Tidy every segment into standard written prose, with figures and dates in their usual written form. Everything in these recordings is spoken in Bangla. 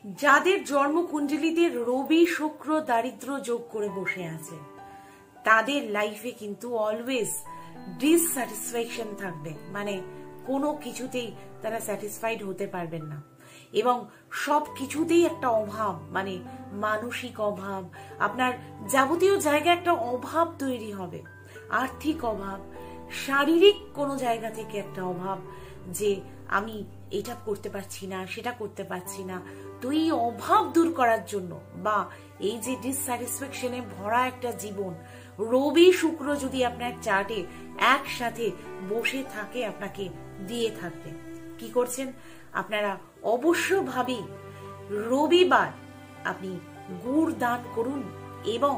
যাদের জন্মকুণ্ডলিতে রবি শুক্র দারিদ্র যোগ করে বসে আছে তাদের লাইফে কিন্তু অলওয়েজ ডিসস্যাটিসফ্যাকশন থাকবে, মানে কোনো কিছুতেই তারা স্যাটিসফাইড হতে পারবেন না এবং সব কিছুতেই একটা অভাব, মানে মানসিক অভাব, আপনার যাবতীয় জায়গায় একটা অভাব তৈরি হবে, আর্থিক অভাব, শারীরিক কোনো জায়গা থেকে একটা অভাব, যে আমি এটা করতে পারছি না, সেটা করতে পারছি না। তো এই অভাব দূর করার জন্য বা এই যে ডিসস্যাটিসফ্যাকশনে ভরা একটা জীবন, রবি শুক্র যদি আপনার চার্টে একসাথে বসে থাকে আপনাকে দিয়ে থাকবে, কি করছেন আপনারা অবশ্যভাবেই রবিবার আপনি গুড় দান করুন এবং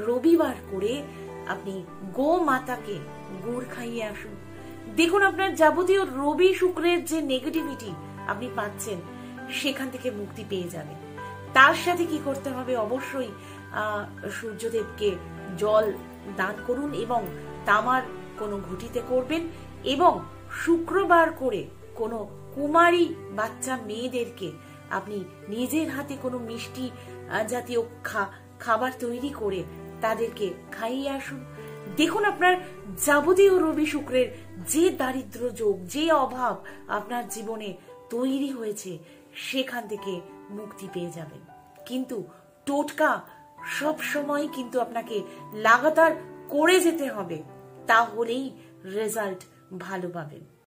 রবিবার করে আপনি গো মাতাকে গুড় খাইয়ে আসুন। দেখুন আপনার যাবতীয় রবি শুক্রের যে নেগেটিভিটি আপনি পাচ্ছেন সেখান থেকে মুক্তি পেয়ে যাবেন। তার সাথে কি করতে হবে, অবশ্যই সূর্যদেবকে জল দান করুন এবং তামার কোনো ঘুঁটিতে করবেন এবং শুক্রবার করে কোনো কুমারী বাচ্চা মেয়েদেরকে আপনি নিজের হাতে কোনো মিষ্টি জাতীয় খাবার তৈরি করে তাদেরকে খাইয়ে আসুন। দেখুন আপনার যাবতীয় রবি শুক্রের যে দারিদ্র যোগ, যে অভাব আপনার জীবনে তৈরি হয়েছে সেখান থেকে মুক্তি পেয়ে যাবেন। কিন্তু টোটকা সব সময় কিন্তু আপনাকে লাগাতার করে যেতে হবে, তাহলেই রেজাল্ট ভালো পাবেন।